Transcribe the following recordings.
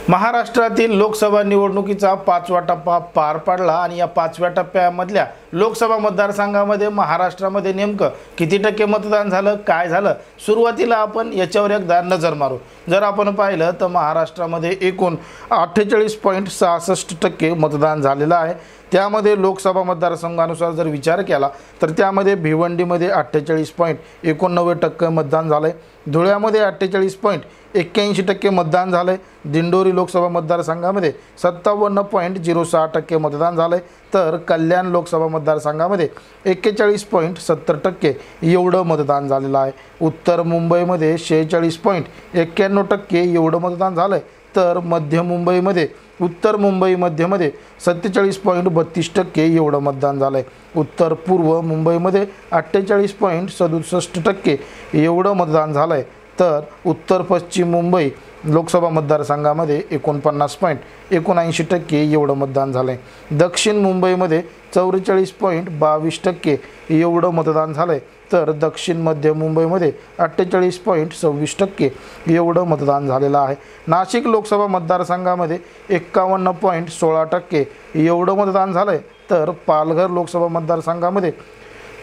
महाराष्ट्रातील लोकसभा निवडणुकीचा 5वा टप्पा पार पडला आणि या 5व्या टप्प्यामधल्या लोकसभा मतदारसंघामध्ये महाराष्ट्रामध्ये नेमकं किती टक्के मतदान झालं, काय झालं, सुरुवातीला आपण याच्यावर एकदा नजर मारू। जर आपण पाहिलं तर महाराष्ट्रामध्ये एकूण 48.66% मतदान झालेलं आहे। त्यामध्ये लोकसभा मतदारसंघानुसार जर विचार केला तर त्यामध्ये भिवंडीमध्ये 48.89% मतदान झाले, धुळ्यामध्ये 48.81% मतदान झाले, दिंडोरी लोकसभा मतदारसंघामध्ये 57.06% मतदान झाले, तर कल्याण लोकसभा मतदारसंघामध्ये 41.70% एवढं मतदान झालेलं आहे। उत्तर मुंबईमध्ये 46.91% एवढं मतदान झालं, तर मध्य मुंबईमध्ये उत्तर मुंबई मध्यमध्ये 47.32% एवढं मतदान झालं आहे। उत्तर पूर्व मुंबईमध्ये 48.67% एवढं मतदान झालं आहे, तर उत्तर पश्चिम मुंबई लोकसभा मतदारसंघामध्ये 49.79% एवढं मतदान झालं आहे। दक्षिण मुंबईमध्ये 44.22% एवढं मतदान झालं आहे, तर दक्षिण मध्य मुंबईमध्ये 48.26% एवढं मतदान झालेलं आहे। नाशिक लोकसभा मतदारसंघामध्ये 51.16% एवढं मतदान झालं आहे, तर पालघर लोकसभा मतदारसंघामध्ये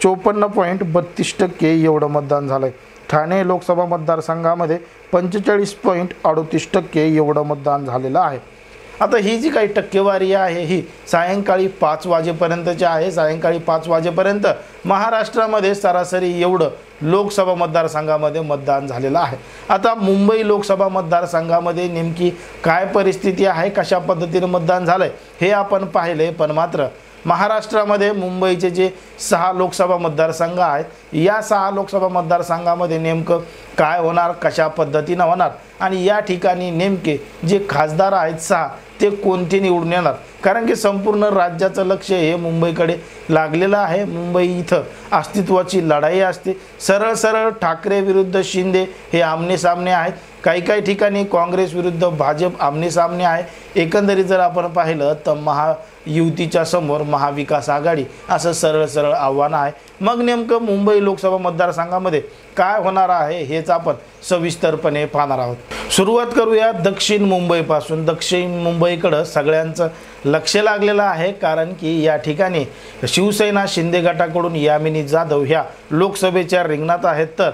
54.32% एवढं मतदान झालं आहे। ठाणे लोकसभा मतदारसंघामध्ये 45.38% एवढं मतदान झालेलं आहे। आता ही जी काही टक्केवारी आहे ही सायंकाळी 5 वाजेपर्यंतची आहे। सायंकाळी 5 वाजेपर्यंत महाराष्ट्रामध्ये सरासरी एवढं लोकसभा मतदारसंघामध्ये मतदान झालेलं आहे। आता मुंबई लोकसभा मतदारसंघामध्ये नेमकी काय परिस्थिती आहे, कशा पद्धतीने मतदान झालंय हे आपण पाहिले, पण मात्र महाराष्ट्रामध्ये मुंबईचे जे 6 लोकसभा मतदारसंघ आहेत, या 6 लोकसभा मतदारसंघामध्ये नेमकं काय होणार, कशा पद्धतीने होणार आणि या ठिकाणी नेमके जे खासदार आहेत 6 ते कोणते निवडून येणार, कारण की संपूर्ण राज्याचं लक्ष हे मुंबईकडे लागलेलं आहे। मुंबई इथं अस्तित्वाची लढाई असते। सरळ सरळ ठाकरे विरुद्ध शिंदे हे आमने सामने आहेत, काही ठिकाणी काँग्रेस विरुद्ध भाजप आमने सामने आहे। एकंदरीत जर आपण पाहिलं तर महायुतीच्या समोर महाविकास आघाडी असं सरळ सरळ आव्हान आहे। मग नेमकं मुंबई लोकसभा मतदारसंघामध्ये काय होणार आहे हेच आपण सविस्तरपणे पाहणार आहोत। सुरुवात करूया दक्षिण मुंबईपासून। दक्षिण मुंबईकडे सगळ्यांचं लक्ष लागलेलं आहे, कारण की या ठिकाणी शिवसेना शिंदे गटाकडून यामिनी जाधव ह्या लोकसभेच्या रिंगणात आहेत, तर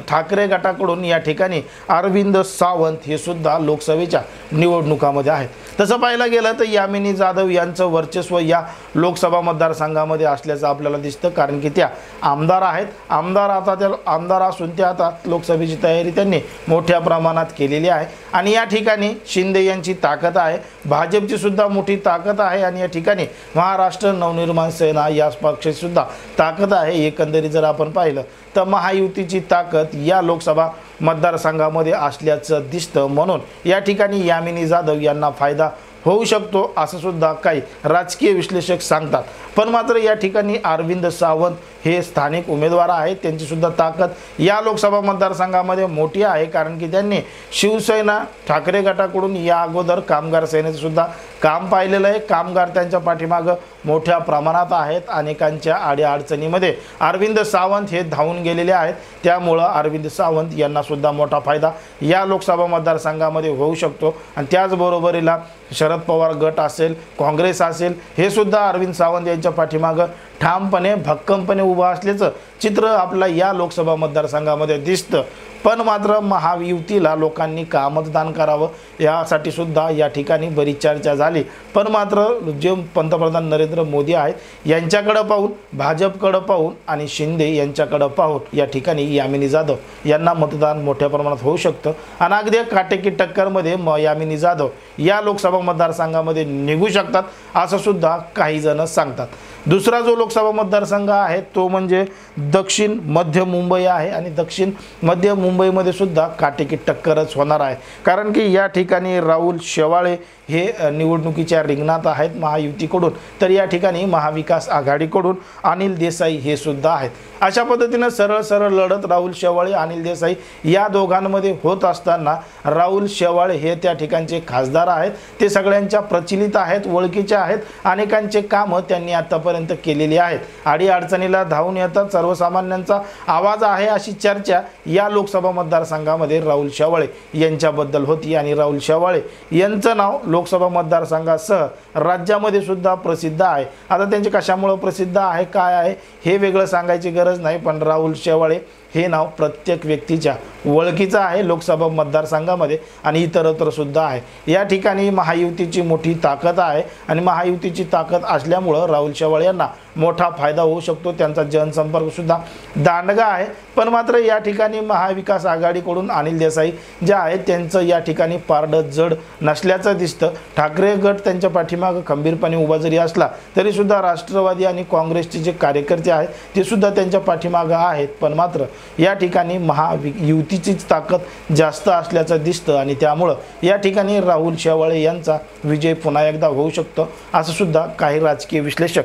ठाकरे गटाकडून या ठिकाणी अरविंद सावंत हे सुद्धा लोकसभेच्या निवडणुकामध्ये आहेत। तसं पाहायला गेलं तर यामिनी जाधव यांचं वर्चस्व या लोकसभा मतदारसंघामध्ये असल्याचं आपल्याला दिसतं, कारण की त्या आमदार आहेत। आमदार असून त्या आता लोकसभेची तयारी त्यांनी मोठ्या प्रमाणात केलेली आहे आणि या ठिकाणी शिंदे यांची ताकद आहे, भाजपची सुद्धा मोठी ताकद आहे आणि या ठिकाणी महाराष्ट्र नवनिर्माण सेना या पक्षाची सुद्धा ताकद आहे। एकंदरीत जर आपण पाहिलं तर महायुतीची ताकद या लोकसभा मतदारसंघामध्ये असल्याचं दिसतं, म्हणून या ठिकाणी यामिनी जाधव यांना फायदा होऊ शकतो असं सुद्धा काही राजकीय विश्लेषक सांगतात। पण मात्र या ठिकाणी अरविंद सावंत हे स्थानिक उमेदवार आहेत, त्यांची सुद्धा ताकद या लोकसभा मतदारसंघामध्ये मोठी आहे, कारण की त्यांनी शिवसेना ठाकरे गटाकडून या अगोदर कामगार सेनेचं सुद्धा काम पाहिलेलं आहे। कामगार त्यांच्या पाठीमागं मोठ्या प्रमाणात आहेत, अनेकांच्या अडीअडचणीमध्ये अरविंद सावंत हे धावून गेलेले आहेत, त्यामुळं अरविंद सावंत यांना सुद्धा मोठा फायदा या लोकसभा मतदारसंघामध्ये होऊ शकतो। आणि त्याचबरोबरीला शरद पवार गट असेल, काँग्रेस असेल, हे सुद्धा अरविंद सावंत यांच्या पाठीमागं ठामपणे भक्कमपणे उभं असल्याचं चित्र आपल्याला या लोकसभा मतदारसंघामध्ये दिसतं। पण मात्र महायुतीला लोकांनी का मतदान करावं यासाठी सुद्धा या ठिकाणी बरीच चर्चा झाली, पण मात्र जे पंतप्रधान नरेंद्र मोदी आहेत यांच्याकडे पाहून, भाजपकडे पाहून आणि शिंदे यांच्याकडे पाहून या ठिकाणी यामिनी जाधव यांना मतदान मोठ्या प्रमाणात होऊ शकतं आणि अगदी काटेकी टक्करमध्ये यामिनी जाधव या लोकसभा मतदारसंघामध्ये निघू शकतात असं सुद्धा काही जण सांगतात। दुसरा जो लोकसभा मतदारसंघ आहे तो म्हणजे दक्षिण मध्य मुंबई आहे आणि दक्षिण मध्य मुंबईमध्ये सुद्धा काटेकी टक्करच होणार आहे, कारण की या ठिकाणी राहुल शेवाळे हे निवडणुकीच्या रिंगणात आहेत महायुतीकडून, तर या ठिकाणी महाविकास आघाडीकडून अनिल देसाई हे सुद्धा आहेत। अशा पद्धतीने सरळ सरळ लढत राहुल शेवाळे अनिल देसाई या दोघांमध्ये होत असताना राहुल शेवाळे हे त्या ठिकाणचे खासदार आहेत, ते सगळ्यांच्या प्रचलित आहेत, ओळखीचे आहेत, अनेकांचे कामं त्यांनी आतापर्यंत केलेली आहेत। अडीअडचणीला धावून येतात, सर्वसामान्यांचा आवाज आहे अशी चर्चा या लोकसभा मतदारसंघामध्ये राहुल शेवाळे यांच्याबद्दल होती आणि राहुल शेवाळे यांचं नाव लोकसभा मतदारसंघासह राज्यामध्ये सुद्धा प्रसिद्ध आहे। आता त्यांचे कशामुळे प्रसिद्ध आहे काय आहे हे वेगळं सांगायची गरज नाही, पण राहुल शेवाळे हे नाव प्रत्येक व्यक्तीच्या ओळखीचं आहे लोकसभा मतदारसंघामध्ये आणि इतरत्र सुद्धा आहे। या ठिकाणी महायुतीची मोठी ताकद आहे आणि महायुतीची ताकद असल्यामुळं राहुल शेवाळे यांना मोठा फायदा होऊ शकतो। त्यांचा जनसंपर्क सुद्धा दांडगा आहे, पण मात्र या ठिकाणी महाविकास आघाडीकडून अनिल देसाई जे आहेत त्यांचं या ठिकाणी पारडं जड नसल्याचं दिसतं। ठाकरे गट त्यांच्या पाठीमागं खंबीरपणे उभा जरी असला तरी सुद्धा राष्ट्रवादी आणि काँग्रेसचे जे कार्यकर्ते आहेत ते सुद्धा त्यांच्या पाठीमागं आहेत, पण मात्र या ठिकाणी महायुतीचीच ताकद जास्त असल्याचं दिसतं आणि त्यामुळं या ठिकाणी राहुल शेवाळे यांचा विजय पुन्हा एकदा होऊ शकतो असं सुद्धा काही राजकीय विश्लेषक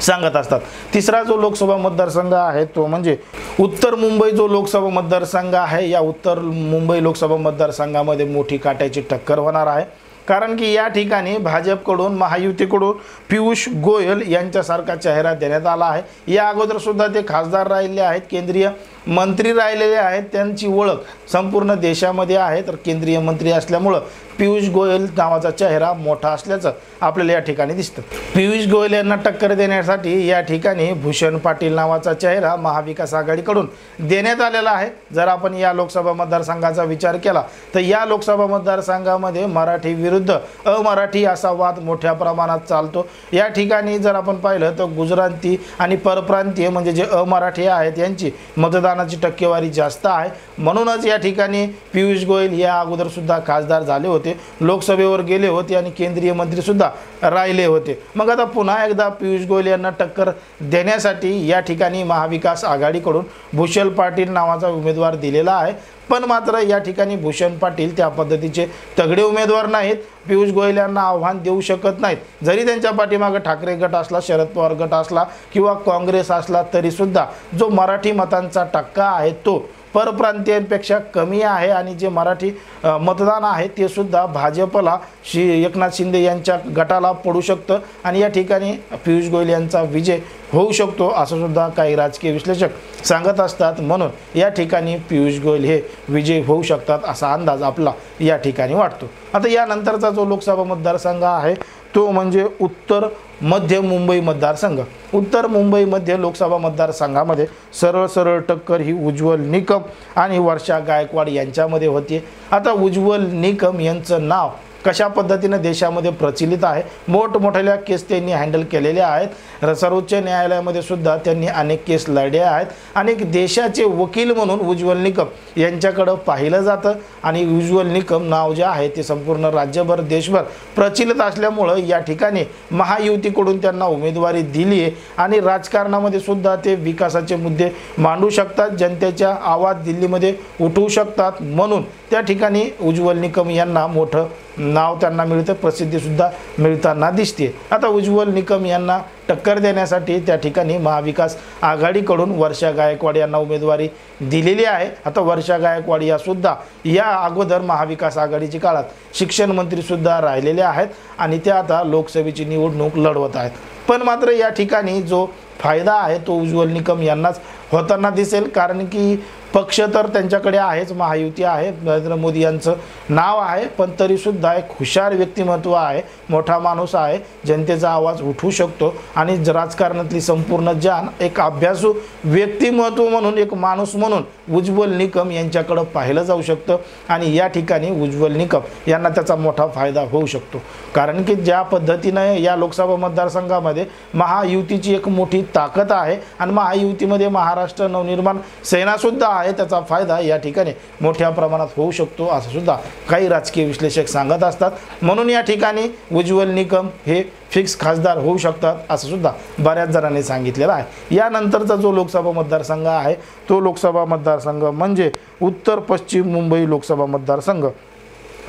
सांगत असतात। तिसरा जो लोकसभा मतदारसंघ आहे तो म्हणजे उत्तर मुंबई जो लोकसभा मतदारसंघ आहे, या उत्तर मुंबई लोकसभा मतदारसंघामध्ये मोठी काट्याची टक्कर होणार आहे, कारण की या ठिकाणी भाजपकडून महायुतीकडून पियुष गोयल यांच्यासारखा चेहरा देण्यात आला आहे। या अगोदर सुद्धा ते खासदार राहिले आहेत, केंद्रीय मंत्री राहिलेले आहेत, त्यांची ओळख संपूर्ण देशामध्ये आहे, तर केंद्रीय मंत्री असल्यामुळं पियुष गोयल नावाचा चेहरा मोठा असल्याचं आपल्याला या ठिकाणी दिसतं। पियुष गोयल यांना टक्कर देण्यासाठी या ठिकाणी भूषण पाटील नावाचा चेहरा महाविकास आघाडीकडून देण्यात आलेला आहे। जर आपण या लोकसभा मतदारसंघाचा विचार केला तर या लोकसभा मतदारसंघामध्ये मराठी विरुद्ध अमराठी असा वाद मोठ्या प्रमाणात चालतो। या ठिकाणी जर आपण पाहिलं तर गुजराती आणि परप्रांतीय म्हणजे जे अमराठी आहेत यांची मतदानाची टक्केवारी जास्त आहे, म्हणूनच या ठिकाणी पियुष गोयल या अगोदर सुद्धा खासदार झाले होते, लोकसभेवर गेले होते आणि केंद्रीय मंत्री सुद्धा राहिले होते। मग आता पुन्हा एकदा पियुष गोयल यांना टक्कर देण्यासाठी या ठिकाणी महाविकास आघाडीकडून भूषण पाटील नावाचा उमेदवार दिलेला आहे, पण मात्र या ठिकाणी भूषण पाटील त्या पद्धतीचे तगडे उमेदवार नाहीत, पियुष गोयल यांना आव्हान देऊ शकत नाहीत। जरी त्यांच्या पाठीमागे ठाकरे गट असला, शरद पवार गट असला किंवा काँग्रेस असला तरी सुद्धा जो मराठी मतांचा टक्का आहे तो परप्रांतीयांपेक्षा कमी आहे आणि जे मराठी मतदान आहे ते सुद्धा भाजपला एकनाथ शिंदे यांच्या गटाला पडू शकतं आणि या ठिकाणी पियुष गोयल यांचा विजय होऊ शकतो असं सुद्धा काही राजकीय विश्लेषक सांगत असतात। म्हणून या ठिकाणी पियुष गोयल हे विजय होऊ शकतात असा अंदाज आपला या ठिकाणी वाटतो। आता यानंतरचा जो लोकसभा मतदारसंघ आहे तो म्हणजे उत्तर मध्य मुंबई मतदारसंघ। उत्तर मुंबई मध्य लोकसभा मतदारसंघामध्ये सरळ टक्कर ही उज्ज्वल निकम आणि वर्षा गायकवाड यांच्यामध्ये होती। आता उज्ज्वल निकम यांचं नाव कशा पद्धतीने देशामध्ये प्रचलित आहे, मोठमोठ्या केस त्यांनी हँडल केलेल्या आहेत, सर्वोच्च न्यायालयामध्ये सुद्धा त्यांनी अनेक केस लढल्या आहेत आणि देशाचे वकील म्हणून उज्ज्वल निकम यांच्याकडे पाहिलं जातं आणि उज्ज्वल निकम नाव जे आहे ते संपूर्ण राज्यभर देशभर प्रचलित असल्यामुळं या ठिकाणी महायुतीकडून त्यांना उमेदवारी दिली आहे आणि राजकारणामध्ये सुद्धा ते विकासाचे मुद्दे मांडू शकतात, जनतेचा आवाज दिल्लीमध्ये उठवू शकतात, म्हणून त्या ठिकाणी उज्ज्वल निकम यांना मोठं नाव त्यांना मिळतं, प्रसिद्धीसुद्धा मिळताना दिसते। आता उज्ज्वल निकम यांना टक्कर देण्यासाठी त्या ठिकाणी महाविकास आघाडीकडून वर्षा गायकवाड यांना उमेदवारी दिलेली आहे। आता वर्षा गायकवाड या सुद्धा या अगोदर महाविकास आघाडीच्या काळात शिक्षण मंत्री सुद्धा राहिलेले आहेत आणि त्या आता लोकसभेची निवडणूक लढवत आहेत, पण मात्र या ठिकाणी जो फायदा आहे तो उज्ज्वल निकम यांनाच होताना दिसेल, कारण की पक्ष तर त्यांच्याकडे आहेच, महायुती आहे, नरेंद्र मोदी यांचं नाव आहे, पण तरीसुद्धा एक हुशार व्यक्तिमत्व आहे, मोठा माणूस आहे, जनतेचा आवाज उठवू शकतो आणि राजकारणातली संपूर्ण जाण एक अभ्यासू व्यक्तिमत्व म्हणून एक माणूस म्हणून उज्ज्वल निकम यांच्याकडे पाहिलं जाऊ शकतं आणि या ठिकाणी उज्ज्वल निकम यांना त्याचा मोठा फायदा होऊ शकतो, कारण की ज्या पद्धतीनं या लोकसभा मतदारसंघामध्ये महायुतीची एक मोठी ताकद आहे आणि महायुतीमध्ये महाराष्ट्र नवनिर्माण सेनासुद्धा आहे, त्याचा फायदा या ठिकाणी मोठ्या प्रमाणात होऊ शकतो असं सुद्धा काही राजकीय विश्लेषक सांगत असतात। म्हणून या ठिकाणी उज्ज्वल निकम हे फिक्स खासदार होऊ शकतात असं सुद्धा बऱ्याच जणांनी सांगितलेलं आहे। यानंतरचा जो लोकसभा मतदारसंघ आहे तो लोकसभा मतदारसंघ म्हणजे उत्तर पश्चिम मुंबई लोकसभा मतदारसंघ।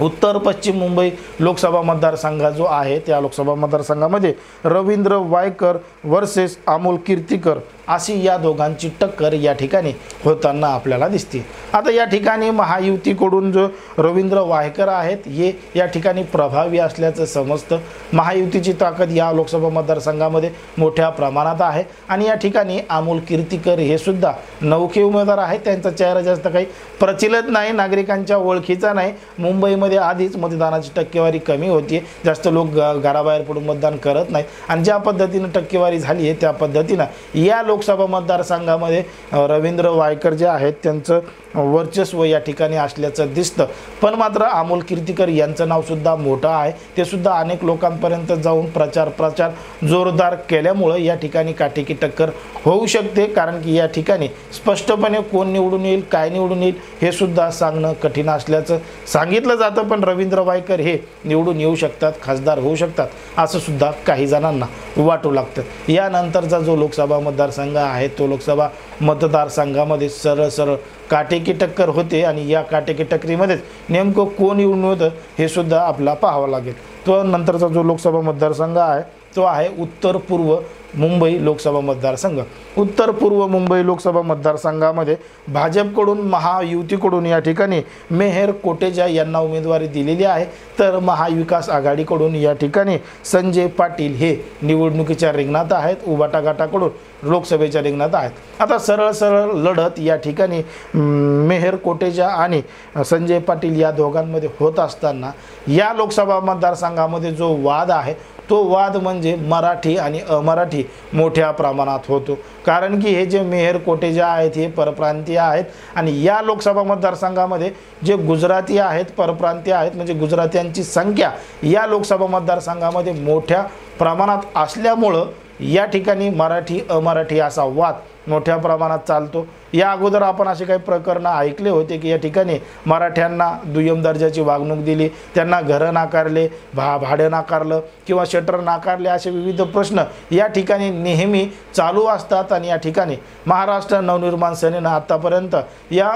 उत्तर पश्चिम मुंबई लोकसभा मतदारसंघ जो आहे त्या लोकसभा मतदारसंघामध्ये रवींद्र वायकर वर्सेस अमोल कीर्तीकर अशी या दोघांची टक्कर या ठिकाणी होताना आपल्याला दिसते। आता या ठिकाणी महायुतीकडून जो रवींद्र वायकर आहेत हे या ठिकाणी प्रभावी असल्याचं समजतं। महायुतीची ताकद या लोकसभा मतदारसंघामध्ये मोठ्या प्रमाणात आहे आणि या ठिकाणी अमोल कीर्तीकर हे सुद्धा नौखे उमेदवार आहेत। त्यांचा चेहरा जास्त काही प्रचलित नाही, नागरिकांच्या ओळखीचा नाही। मुंबईमध्ये आधीच मतदानाची टक्केवारी कमी होती, जास्त लोक घराबाहेर पडून मतदान करत नाहीत आणि ज्या पद्धतीने टक्केवारी झाली आहे त्या पद्धतीनं या लोकसभा मतदारसंघामध्ये रवींद्र वायकर जे आहेत त्यांचं वर्चस्व या ठिकाणी असल्याचं दिसतं। पण मात्र अमोल कीर्तीकर यांचं नाव सुद्धा मोठं आहे, ते सुद्धा अनेक लोकांपर्यंत जाऊन प्रचार जोरदार केल्यामुळे या ठिकाणी काटेकी टक्कर होऊ शकते। कारण की या ठिकाणी स्पष्टपणे कोण निवडून येईल, काय निवडून येईल हे सुद्धा सांगणं कठीण असल्याचं सांगितलं जातं। पण रवींद्र वायकर हे निवडून येऊ शकतात, खासदार होऊ शकतात असं सुद्धा काही जणांना वाटू लागतं। यानंतरचा जो लोकसभा मतदारसंघ आहे तो लोकसभा मतदारसंघामध्ये सरळ काटेकी टक्कर होते आणि या काटेकी टक्करीमध्येच नेमकं कोण निवडून होतं हे सुद्धा आपल्याला पाहावं लागेल। तो नंतरचा जो लोकसभा मतदारसंघ आहे तो आहे उत्तर पूर्व मुंबई लोकसभा मतदारसंघ। उत्तर पूर्व मुंबई लोकसभा मतदारसंघामध्ये भाजपकडून महायुतीकडून या ठिकाणी मेहर कोटेचा यांना उमेदवारी दिलेली आहे, तर महाविकास आघाडीकडून या ठिकाणी संजय पाटील हे निवडणुकीच्या रिंगणात आहेत, उबाटा गटाकडून लोकसभेच्या रिंगणात आहेत। आता सरळ लढत या ठिकाणी मेहर कोटेचा आणि संजय पाटील या दोघांमध्ये होत असताना या लोकसभा मतदारसंघामध्ये जो वाद आहे तो वाद म्हणजे मराठी आणि अमराठी मोठ्या प्रमाणात होतो। कारण की हे जे मेहर कोटेचा आहेत हे परप्रांतीय आहेत आणि या लोकसभा मतदारसंघामध्ये जे गुजराती आहेत, परप्रांतीय आहेत, म्हणजे गुजरात्यांची संख्या या लोकसभा मतदारसंघामध्ये मोठ्या प्रमाणात असल्यामुळं या ठिकाणी मराठी अमराठी असा वाद मोठ्या प्रमाणात चालतो। या अगोदर आपण असे काही प्रकरण ऐकले होते की या ठिकाणी मराठ्यांना दुय्यम दर्जाची वागणूक दिली, त्यांना घरं नाकारले, भाडं नाकारलं किंवा शटर नाकारले, असे विविध प्रश्न या ठिकाणी नेहमी चालू असतात। आणि या ठिकाणी महाराष्ट्र नवनिर्माण सेनेनं आतापर्यंत या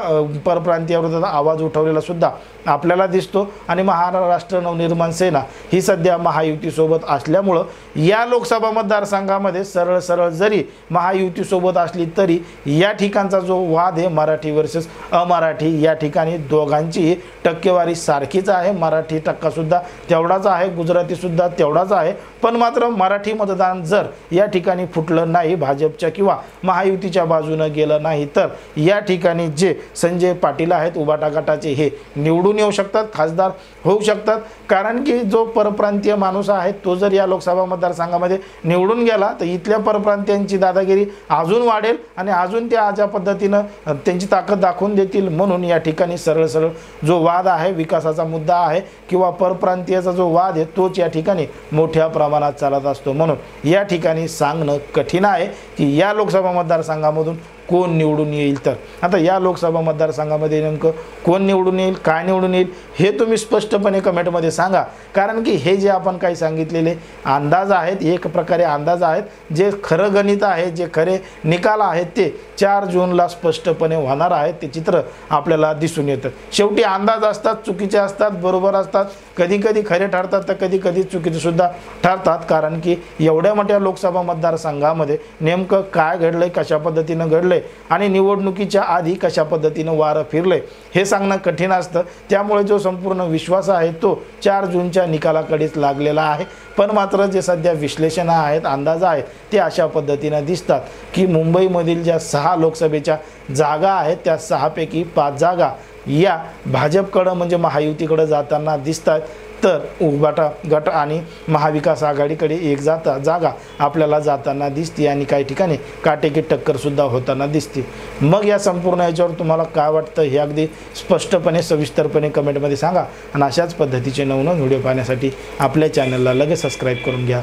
परप्रांतीयाविरोधात आवाज उठवलेला सुद्धा आपल्याला दिसतो आणि महाराष्ट्र नवनिर्माण सेना ही सध्या महायुतीसोबत असल्यामुळं या लोकसभा मतदारसंघामध्ये सरळ जरी महायुतीसोबत असली तरी या ठिकाणचा जो वाद आहे मराठी वर्सेस अमराठी या ठिकाणी दोघांची टक्केवारी सारखीच आहे। मराठी टक्का सुद्धा तेवढाच आहे, गुजराती सुद्धा तेवढाच आहे। पण मात्र मराठी मतदान जर या ठिकाणी फुटलं नाही, भाजपच्या किंवा महायुतीच्या बाजूने गेलं नाही, तर या ठिकाणी जे संजय पाटील आहेत उबाटा गटाचे हे निवडून येऊ शकतात, खासदार होऊ शकतात। कारण की जो परप्रांतीय माणूस आहे तो जर या लोकसभा मतदारसंघामध्ये निवडून गेला तर इथल्या परप्रांतीयांची दादागिरी अजून वाढेल आणि अजून त्या ज्या पद्धतीनं त्यांची ताकद दाखवून देतील। म्हणून या ठिकाणी सरळ जो वाद आहे, विकासाचा मुद्दा आहे किंवा परप्रांतीयाचा जो वाद आहे तोच या ठिकाणी मोठ्या प्रमाणात चालत असतो। म्हणून या ठिकाणी सांगणं कठीण आहे की या लोकसभा मतदारसंघामधून कोण निवडून येईल। तर आता या लोकसभा मतदारसंघामध्ये नेमकं कोण निवडून येईल, काय निवडून येईल हे तुम्ही स्पष्टपणे कमेंटमध्ये सांगा। कारण की हे जे आपण काही सांगितलेले अंदाज आहेत, एक प्रकारे अंदाज आहेत, जे खरं गणित आहे, जे खरे निकाल आहेत ते 4 जूनला स्पष्टपणे होणार आहेत। ते चित्र आपल्याला दिसून येतं। शेवटी अंदाज असतात, चुकीचे असतात, बरोबर असतात, कधी खरे ठरतात तर कधी चुकीचे सुद्धा ठरतात। कारण की एवढ्या मोठ्या लोकसभा मतदारसंघामध्ये नेमकं काय घडलंय, कशा पद्धतीनं घडलंय आणि निवडणुकीच्या आधी कशा पद्धतीनं वारं फिरलंय हे सांगणं कठीण असतं। त्यामुळे जो संपूर्ण विश्वास आहे तो 4 जूनच्या निकालाकडेच लागलेला आहे। पण मात्र जे सध्या विश्लेषण आहेत, अंदाज आहेत ते अशा पद्धतीनं दिसतात की मुंबईमधील ज्या 6 लोकसभेच्या जागा आहेत त्या 6 पैकी 5 जागा या भाजपकडं म्हणजे महायुतीकडे जाताना दिसतात, तर उबाटा गट आणि महाविकास आघाडीकडे एक जागा आपल्याला जाताना दिसते आणि काही ठिकाणी काटेकी टक्कर सुद्धा होताना दिसते। मग या संपूर्ण याच्यावर तुम्हाला काय वाटतं हे अगदी स्पष्टपणे सविस्तरपणे कमेंटमध्ये सांगा आणि अशाच पद्धतीचे नवनवीन व्हिडिओ पाहण्यासाठी आपल्या चॅनलला लगेच सबस्क्राईब करून घ्या।